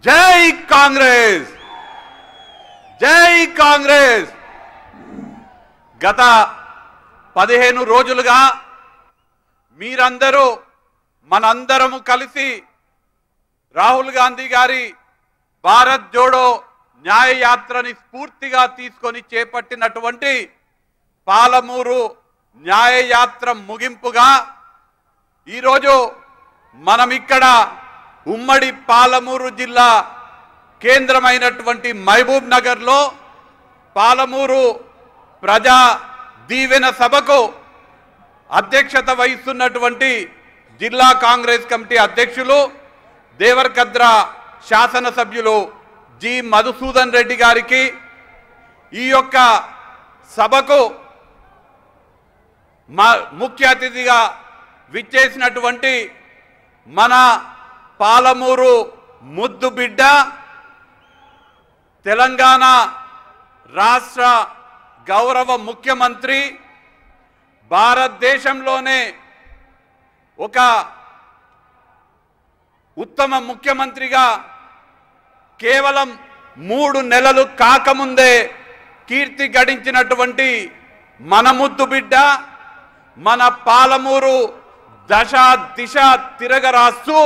జై కాంగ్రెస్, జై కాంగ్రెస్. గత 15 రోజులుగా మీరందరూ మనందరము కలిసి రాహుల్ గాంధీ గారి భారత్ జోడో న్యాయ యాత్రని స్ఫూర్తిగా తీసుకొని చేపట్టినటువంటి పాలమూరు న్యాయ యాత్ర ముగింపుగా ఈరోజు మనం ఇక్కడ ఉమ్మడి పాలమూరు జిల్లా కేంద్రమైనటువంటి మహబూబ్ నగర్లో పాలమూరు ప్రజా దీవెన సభకు అధ్యక్షత వహిస్తున్నటువంటి జిల్లా కాంగ్రెస్ కమిటీ అధ్యక్షులు దేవరకద్ర శాసనసభ్యులు జి మధుసూదన్ రెడ్డి గారికి, ఈ యొక్క సభకు ముఖ్య అతిథిగా విచ్చేసినటువంటి మన పాలమూరు ముద్దు బిడ్డ, తెలంగాణ రాష్ట్ర గౌరవ ముఖ్యమంత్రి, భారతదేశంలోనే ఒక ఉత్తమ ముఖ్యమంత్రిగా కేవలం 3 నెలలు కాకముందే కీర్తి గడించినటువంటి మన ముద్దు బిడ్డ, మన పాలమూరు దశ దిశ తిరగరాస్తూ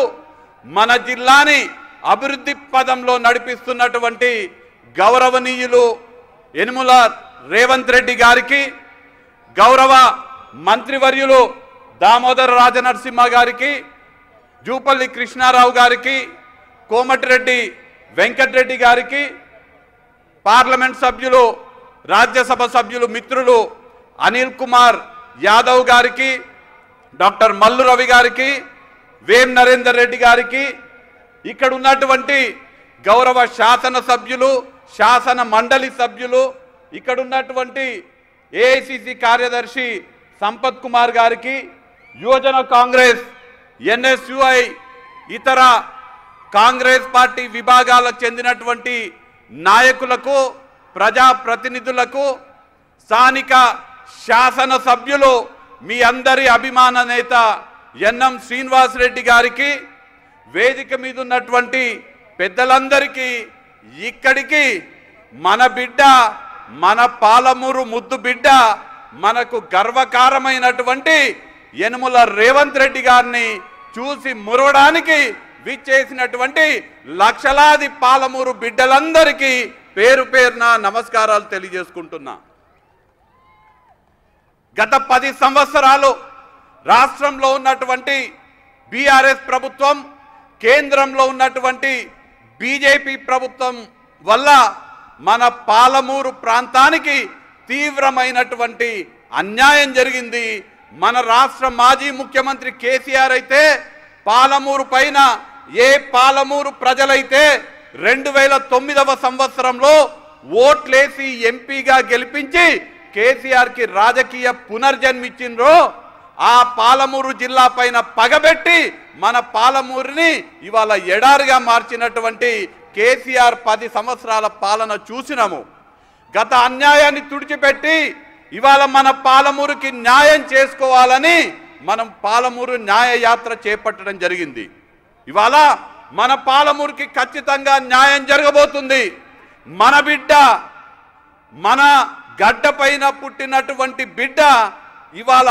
మన జిల్లాని అభివృద్ధి పదంలో నడిపిస్తున్నటువంటి గౌరవనీయులు యనుమల రేవంత్ రెడ్డి గారికి, గౌరవ మంత్రివర్యులు దామోదర రాజనరసింహ గారికి, జూపల్లి కృష్ణారావు గారికి, కోమటిరెడ్డి వెంకటరెడ్డి గారికి, పార్లమెంట్ సభ్యులు రాజ్యసభ సభ్యులు మిత్రులు అనిల్ కుమార్ యాదవ్ గారికి, డాక్టర్ మల్లు రవి గారికి, వేం నరేందర్ రెడ్డి గారికి, ఇక్కడ ఉన్నటువంటి గౌరవ శాసన సభ్యులు, శాసన మండలి సభ్యులు, ఇక్కడ ఉన్నటువంటి ఏఐసిసి కార్యదర్శి సంపత్ కుమార్ గారికి, యువజన కాంగ్రెస్, ఎన్ఎస్యుఐ, ఇతర కాంగ్రెస్ పార్టీ విభాగాలకు చెందినటువంటి నాయకులకు, ప్రజాప్రతినిధులకు, స్థానిక శాసన సభ్యులు, మీ అందరి అభిమాన నేత ఎన్ఎం శ్రీనివాస్ రెడ్డి గారికి, వేదిక మీద ఉన్నటువంటి పెద్దలందరికీ, ఇక్కడికి మన బిడ్డ, మన పాలమూరు ముద్దు బిడ్డ, మనకు గర్వకారమైనటువంటి యనుమల రేవంత్ రెడ్డి గారిని చూసి మురవడానికి విచ్చేసినటువంటి లక్షలాది పాలమూరు బిడ్డలందరికీ పేరు పేరున నమస్కారాలు తెలియజేసుకుంటున్నా. గత 10 సంవత్సరాలు రాష్ట్రంలో ఉన్నటువంటి బీఆర్ఎస్ ప్రభుత్వం, కేంద్రంలో ఉన్నటువంటి బీజేపీ ప్రభుత్వం వల్ల మన పాలమూరు ప్రాంతానికి తీవ్రమైనటువంటి అన్యాయం జరిగింది. మన రాష్ట్ర మాజీ ముఖ్యమంత్రి కేసీఆర్ అయితే పాలమూరు పైన, ఏ పాలమూరు ప్రజలైతే 2009వ సంవత్సరంలో ఓట్లేసి ఎంపీగా గెలిపించి కేసీఆర్కి రాజకీయ పునర్జన్మిచ్చిండ్రో, ఆ పాలమూరు జిల్లా పైన పగబెట్టి మన పాలమూరుని ఇవాళ ఎడారిగా మార్చినటువంటి కేసీఆర్ 10 సంవత్సరాల పాలన చూసినాము. గత అన్యాయాన్ని తుడిచిపెట్టి ఇవాళ మన పాలమూరుకి న్యాయం చేసుకోవాలని మనం పాలమూరు న్యాయ యాత్ర చేపట్టడం జరిగింది. ఇవాళ మన పాలమూరుకి ఖచ్చితంగా న్యాయం జరగబోతుంది. మన బిడ్డ, మన గడ్డ పైన పుట్టినటువంటి బిడ్డ, ఇవాళ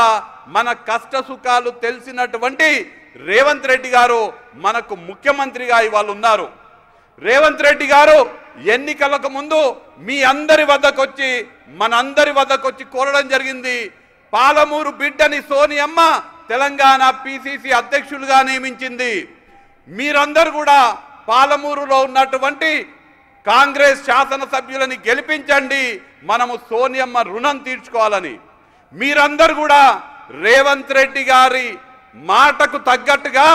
మన కష్ట సుఖాలు తెలిసినటువంటి రేవంత్ రెడ్డి గారు మనకు ముఖ్యమంత్రిగా ఇవాళ ఉన్నారు. రేవంత్ రెడ్డి గారు ఎన్నికలకు ముందు మీ అందరి వద్దకొచ్చి, మనందరి వద్దకొచ్చి కోరడం జరిగింది. పాలమూరు బిడ్డని సోనియమ్మ తెలంగాణ పిసిసి అధ్యక్షులుగా నియమించింది. మీరందరూ కూడా పాలమూరులో ఉన్నటువంటి కాంగ్రెస్ శాసనసభ్యులని గెలిపించండి, మనము సోనియమ్మ రుణం తీర్చుకోవాలని. మీరందరూ కూడా రేవంత్ రెడ్డి గారి మాటకు తగ్గట్టుగా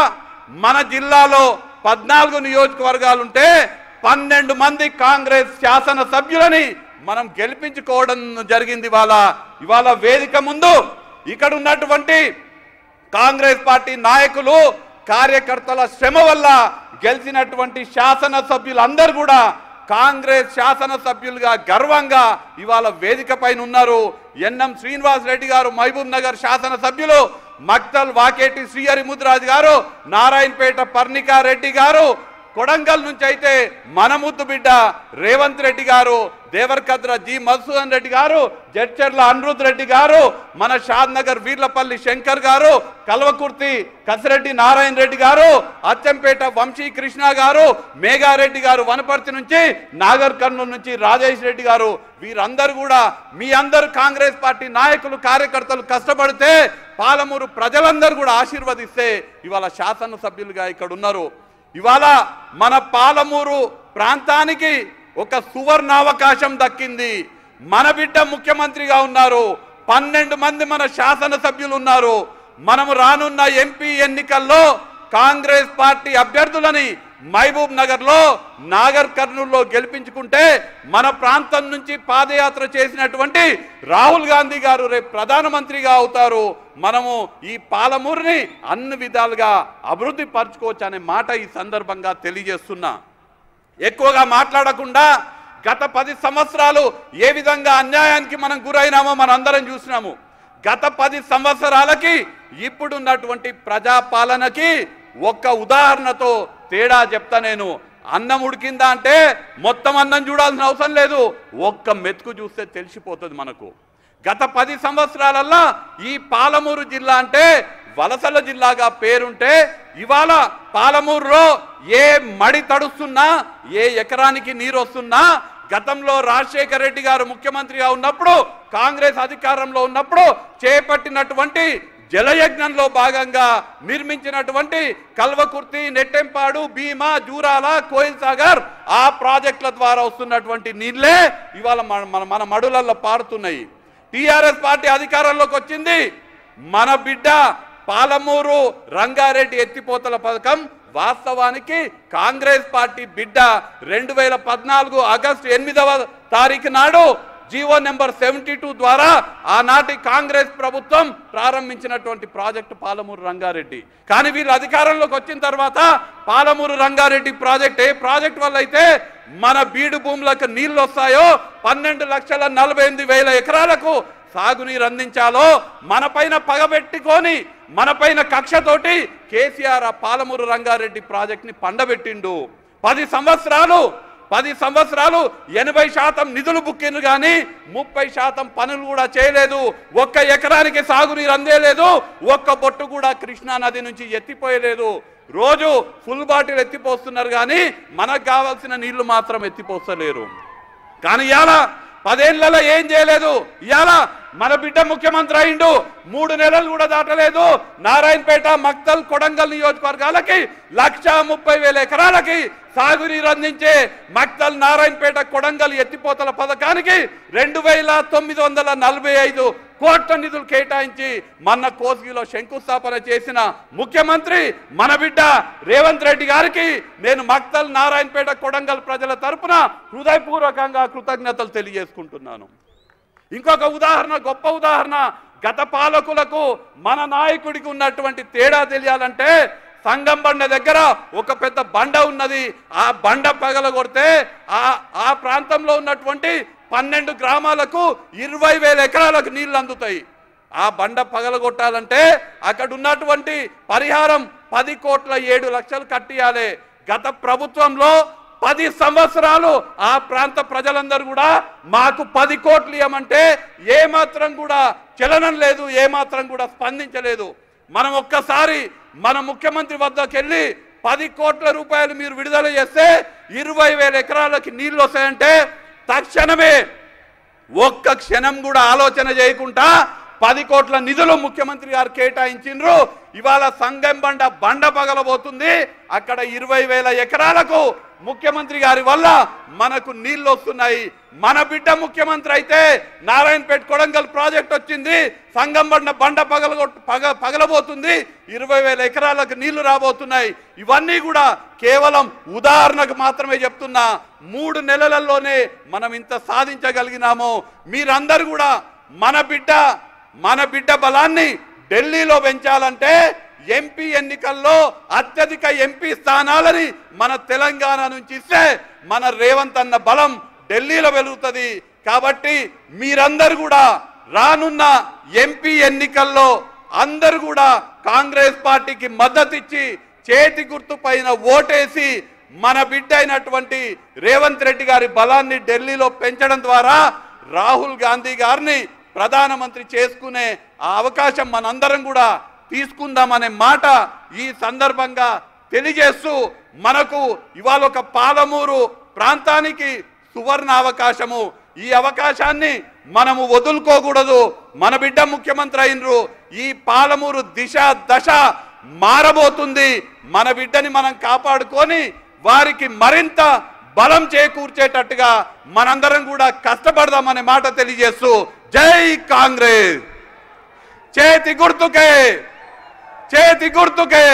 మన జిల్లాలో 14 నియోజకవర్గాలుంటే 12 మంది కాంగ్రెస్ శాసన సభ్యులని మనం గెలిపించుకోవడం జరిగింది. ఇవాళ వేదిక ముందు ఇక్కడ ఉన్నటువంటి కాంగ్రెస్ పార్టీ నాయకులు, కార్యకర్తల శ్రమ వల్ల గెలిచినటువంటి శాసన సభ్యులందరూ కూడా కాంగ్రెస్ శాసన సభ్యులుగా గర్వంగా ఇవాళ వేదిక పైన ఉన్నారు. ఎన్ఎం శ్రీనివాస్ రెడ్డి గారు మహబూబ్ నగర్ శాసన సభ్యులు, మక్తల్ వాకేటి శ్రీహరి ముద్రాజ్ గారు, నారాయణపేట పర్ణికా రెడ్డి గారు, కొడంగల్ నుంచి అయితే మన ముద్దు బిడ్డ రేవంత్ రెడ్డి గారు, దేవరకద్ర జి మధుసూదన్ రెడ్డి గారు, జడ్చర్ల అనిరుద్ రెడ్డి గారు, మన షాద్ నగర్ వీర్లపల్లి శంకర్ గారు, కల్వకుర్తి కసిరెడ్డి నారాయణ రెడ్డి గారు, అచ్చంపేట వంశీ కృష్ణ గారు, మేఘారెడ్డి గారు వనపర్తి నుంచి, నాగర్ కర్నూలు నుంచి రాజేష్ రెడ్డి గారు, వీరందరూ కూడా మీ అందరూ కాంగ్రెస్ పార్టీ నాయకులు కార్యకర్తలు కష్టపడితే పాలమూరు ప్రజలందరూ కూడా ఆశీర్వదిస్తే ఇవాళ శాసనసభ్యులుగా ఇక్కడ ఉన్నారు. ఇవాళ మన పాలమూరు ప్రాంతానికి ఒక సువర్ణావకాశం దక్కింది. మన బిడ్డ ముఖ్యమంత్రిగా ఉన్నారు, 12 మంది మన శాసనసభ్యులు ఉన్నారు. మనము రానున్న ఎంపీ ఎన్నికల్లో కాంగ్రెస్ పార్టీ అభ్యర్థులని మహబూబ్ నగర్లో, నాగర్ కర్నూలులో గెలిపించుకుంటే మన ప్రాంతం నుంచి పాదయాత్ర చేసినటువంటి రాహుల్ గాంధీ గారు రేపు ప్రధానమంత్రిగా అవుతారు. మనము ఈ పాలమూరుని అన్ని విధాలుగా అభివృద్ధి పరచుకోవచ్చు అనే మాట ఈ సందర్భంగా తెలియజేస్తున్నా. ఎక్కువగా మాట్లాడకుండా గత 10 సంవత్సరాలు ఏ విధంగా అన్యాయానికి మనం గురైనామో మనందరం చూసినాము. గత 10 సంవత్సరాలకి ఇప్పుడున్నటువంటి ప్రజాపాలనకి ఒక్క ఉదాహరణతో తేడా చెప్తా. నేను అన్నం ఉడికిందా అంటే మొత్తం అన్నం చూడాల్సిన అవసరం లేదు, ఒక్క మెతుకు చూస్తే తెలిసిపోతుంది మనకు. గత 10 సంవత్సరాలల్లో ఈ పాలమూరు జిల్లా అంటే వలసల జిల్లాగా పేరుంటే ఇవాళ పాలమూరులో ఏ మడి తడుస్తున్నా, ఏ ఎకరానికి నీరు వస్తున్నా, గతంలో రాజశేఖర రెడ్డి గారు ముఖ్యమంత్రిగా ఉన్నప్పుడు, కాంగ్రెస్ అధికారంలో ఉన్నప్పుడు చేపట్టినటువంటి జలయజ్ఞంలో భాగంగా నిర్మించినటువంటి కల్వకుర్తి, నెట్టెంపాడు, భీమా, జూరాల, కోయిల్ సాగర్ ఆ ప్రాజెక్టుల ద్వారా వస్తున్నటువంటి నీళ్లే ఇవాళ మన మడులల్లో పారుతున్నాయి. టీఆర్ఎస్ పార్టీ అధికారంలోకి వచ్చింది. మన బిడ్డ పాలమూరు రంగారెడ్డి ఎత్తిపోతల పథకం వాస్తవానికి కాంగ్రెస్ పార్టీ బిడ్డ 2014 ఆగస్టు 8వ తారీఖు నాడు జీవో నెంబర్ 72 ద్వారా ఆనాటి కాంగ్రెస్ ప్రభుత్వం ప్రారంభించినటువంటి ప్రాజెక్టు పాలమూరు రంగారెడ్డి. కానీ వీళ్ళు అధికారంలోకి వచ్చిన తర్వాత పాలమూరు రంగారెడ్డి ప్రాజెక్ట్ ఏ ప్రాజెక్ట్ వల్ల అయితే మన బీడు భూములకు నీళ్లు వస్తాయో 12,48,000 ఎకరాలకు సాగునీరు అందించాలో మనపైన పగబెట్టుకొని మనపైన కక్షతోటి కేసీఆర్ ఆ పాలమూరు రంగారెడ్డి ప్రాజెక్ట్ని పండబెట్టిండు. 10 సంవత్సరాలు 80% నిధులు బుక్కిండ్రు కానీ 30% పనులు కూడా చేయలేదు. ఒక్క ఎకరానికి సాగునీరు అందేలేదు, ఒక్క బొట్టు కూడా కృష్ణా నది నుంచి ఎత్తిపోయలేదు. రోజు ఫుల్ బాటిల్ ఎత్తిపోస్తున్నారు కానీ మనకు కావాల్సిన నీళ్లు మాత్రం ఎత్తిపోస్తలేరు. కానీ ఇవాళ 10 ఏళ్లలో ఏం చేయలేదు. ఇవాళ మన బిడ్డ ముఖ్యమంత్రి అయిండు, 3 నెలలు కూడా దాటలేదు. నారాయణపేట, మక్తల్, కొడంగల్ నియోజకవర్గాలకి 1,30,000 ఎకరాలకి సాగునీరు అందించే మక్తల్, నారాయణపేట, కొడంగల్ ఎత్తిపోతల పథకానికి 2,945 కోట్ల నిధులు కేటాయించి మన కోస్గిలో శంకుస్థాపన చేసిన ముఖ్యమంత్రి మన బిడ్డ రేవంత్ రెడ్డి గారికి నేను మక్తల్, నారాయణపేట, కొడంగల్ ప్రజల తరపున హృదయపూర్వకంగా కృతజ్ఞతలు తెలియజేసుకుంటున్నాను. ఇంకొక ఉదాహరణ, గొప్ప ఉదాహరణ, గత పాలకులకు మన నాయకుడికి ఉన్నటువంటి తేడా తెలియాలంటే సంగం బండ దగ్గర ఒక పెద్ద బండ ఉన్నది. ఆ బండ పగలగొడితే ఆ ప్రాంతంలో ఉన్నటువంటి 12 గ్రామాలకు 20,000 ఎకరాలకు నీళ్లు అందుతాయి. ఆ బండ పగలగొట్టాలంటే అక్కడ ఉన్నటువంటి పరిహారం 10,07,00,000 కట్టియాలి. గత ప్రభుత్వంలో 10 సంవత్సరాలు ఆ ప్రాంత ప్రజలందరూ కూడా మాకు 10 కోట్లు ఇవ్వమంటే ఏమాత్రం కూడా చలనం లేదు, ఏమాత్రం కూడా స్పందించలేదు. మనం ఒక్కసారి మన ముఖ్యమంత్రి వద్దకు వెళ్ళి 10 కోట్ల రూపాయలు మీరు విడుదల చేస్తే 20,000 ఎకరాలకి నీళ్లు వస్తాయంటే తక్షణమే ఒక్క క్షణం కూడా ఆలోచన చేయకుండా 10 కోట్ల నిధులు ముఖ్యమంత్రి గారు కేటాయించిండ్రు. ఇవాళ సంగం బండ పగలబోతుంది. అక్కడ 20,000 ఎకరాలకు ముఖ్యమంత్రి గారి వల్ల మనకు నీళ్లు వస్తున్నాయి. మన బిడ్డ ముఖ్యమంత్రి అయితే నారాయణపేట, కొడంగల్ ప్రాజెక్ట్ వచ్చింది, సంగం బండ పగలబోతుంది, 20,000 ఎకరాలకు నీళ్లు రాబోతున్నాయి. ఇవన్నీ కూడా కేవలం ఉదాహరణకు మాత్రమే చెప్తున్నా. 3 నెలలలోనే మనం ఇంత సాధించగలిగినాము. మీరందరూ కూడా మన బిడ్డ బలాన్ని ఢిల్లీలో పెంచాలంటే ఎంపీ ఎన్నికల్లో అత్యధిక ఎంపీ స్థానాలని మన తెలంగాణ నుంచి ఇస్తే మన రేవంత్ అన్న బలం ఢిల్లీలో వెలుగుతుంది. కాబట్టి మీరందరూ కూడా రానున్న ఎంపీ ఎన్నికల్లో అందరూ కూడా కాంగ్రెస్ పార్టీకి మద్దతు ఇచ్చి చేతి గుర్తు పైన ఓటేసి మన బిడ్డ అయినటువంటి రేవంత్ రెడ్డి గారి బలాన్ని ఢిల్లీలో పెంచడం ద్వారా రాహుల్ గాంధీ గారిని ప్రధానమంత్రి చేసుకునే ఆ అవకాశం మనందరం కూడా తీసుకుందామనే మాట ఈ సందర్భంగా తెలియజేస్తూ మనకు ఇవాళ ఒక పాలమూరు ప్రాంతానికి సువర్ణ అవకాశము, ఈ అవకాశాన్ని మనము వదులుకోకూడదు. మన బిడ్డ ముఖ్యమంత్రి అయినరు, ఈ పాలమూరు దిశ దశ మారబోతుంది. మన బిడ్డని మనం కాపాడుకొని వారికి మరింత బలం చేకూర్చేటట్టుగా మనందరం కూడా కష్టపడదామనే మాట తెలియజేస్తూ జై కాంగ్రెస్, చేతి గుర్తుకే, చేతి గుర్తుకే.